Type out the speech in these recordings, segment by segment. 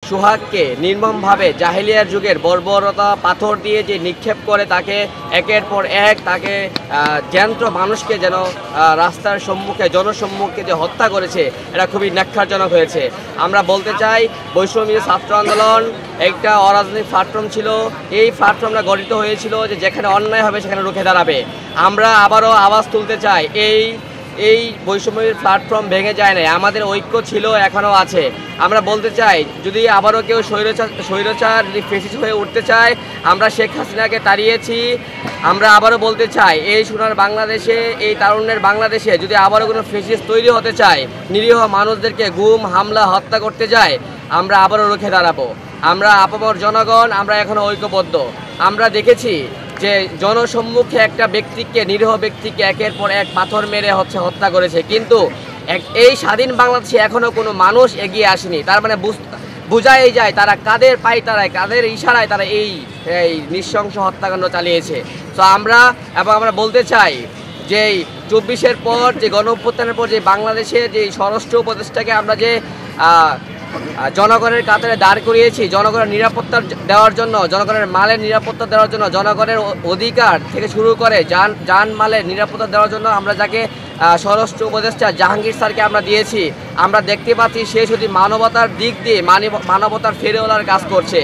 সোহাগকে নির্মমভাবে জাহেলিয়ার যুগের বর্বরতা পাথর দিয়ে যে নিক্ষেপ করে তাকে একের পর এক তাকে জ্যান্ত মানুষকে যেন রাস্তার সম্মুখে জনসম্মুখে যে হত্যা করেছে এটা খুবই ন্যাক্কারজনক হয়েছে। আমরা বলতে চাই বৈষম্য ছাত্র আন্দোলন একটা অরাজনৈতিক প্ল্যাটফর্ম ছিল। এই প্ল্যাটফর্মটা গঠিত হয়েছিল যে যেখানে অন্যায় হবে সেখানে রুখে দাঁড়াবে। আমরা আবারও আওয়াজ তুলতে চাই, এই বৈষম্যের প্ল্যাটফর্ম ভেঙে যায় নাই, আমাদের ঐক্য ছিল, এখনও আছে। আমরা বলতে চাই যদি আবারও কেউ স্বৈরাচার ফেসিস্ট হয়ে উঠতে চায়, আমরা শেখ হাসিনাকে তাড়িয়েছি। আমরা আবারও বলতে চাই এই সোনার বাংলাদেশে, এই তারুণ্যের বাংলাদেশে যদি আবারও কোনো ফেসিস্ট তৈরি হতে চায়, নিরীহ মানুষদেরকে গুম হামলা হত্যা করতে যায়, আমরা আবারও রুখে দাঁড়াবো। আমরা আপামর জনগণ আমরা এখনও ঐক্যবদ্ধ। আমরা দেখেছি যে জনসম্মুখে একটা ব্যক্তিকে, নিরীহ ব্যক্তিকে একের পর এক পাথর মেরে হত্যা করেছে, কিন্তু এই স্বাধীন বাংলাদেশে এখনও কোনো মানুষ এগিয়ে আসেনি। তার মানে বোঝাই যায় তারা কাদের পায়তারায়, কাদের ইশারায় তারা এই নৃশংস হত্যাকাণ্ড চালিয়েছে। তো আমরা বলতে চাই যে 24-এর পর যে গণঅভ্যুত্থানের পর যে বাংলাদেশের যে স্বরাষ্ট্র উপদেষ্টাকে আমরা যে জনগণের কাতারে দাঁড় করিয়েছি, জনগণের নিরাপত্তা দেওয়ার জন্য, জনগণের মালের নিরাপত্তা দেওয়ার জন্য, জনগণের অধিকার থেকে শুরু করে যান মালের নিরাপত্তা দেওয়ার জন্য আমরা যাকে স্বরাষ্ট্র উপদেষ্টা জাহাঙ্গীর স্যারকে আমরা দিয়েছি, আমরা দেখতে পাচ্ছি সে শুধু মানবতার দিক দিয়ে মানবতার ফেরিওয়ালার কাজ করছে।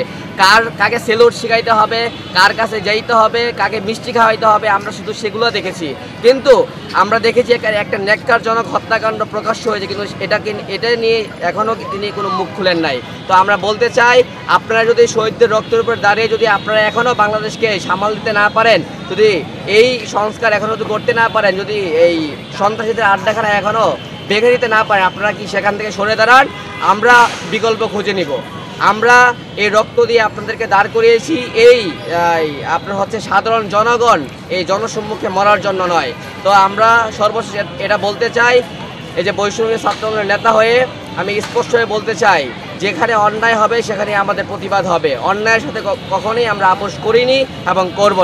কাকে সেলুট শিখাইতে হবে, কার কাছে যাইতে হবে, কাকে মিষ্টি খাওয়াইতে হবে, আমরা শুধু সেগুলো দেখেছি। কিন্তু আমরা দেখেছি একটা ন্যাক্কারজনক হত্যাকাণ্ড প্রকাশ্য হয়েছে, কিন্তু এটা নিয়ে এখনও তিনি কোনো মুখ খুলেন নাই। তো আমরা বলতে চাই আপনারা যদি শহীদদের রক্তের উপর দাঁড়িয়ে যদি আপনারা এখনও বাংলাদেশকে সামাল দিতে না পারেন, যদি এই সংস্কার এখনও যদি করতে না পারেন, যদি এই সন্ত্রাসীদের আড্ডাখানা এখনও বেঁধে দিতে না পারেন, আপনারা কি সেখান থেকে সরে দাঁড়ান, আমরা বিকল্প খুঁজে নিব। আমরা এই রক্ত দিয়ে আপনাদেরকে দাঁড় করিয়েছি আপনার সাধারণ জনগণ এই জনসম্মুখে মরার জন্য নয়। তো আমরা সর্বশেষ এটা বলতে চাই, এই যে বৈষম্য ছাত্র আন্দোলনের নেতা হয়ে আমি স্পষ্ট হয়ে বলতে চাই, যেখানে অন্যায় হবে সেখানে আমাদের প্রতিবাদ হবে। অন্যায়ের সাথে কখনোই আমরা আপোষ করিনি এবং করব না।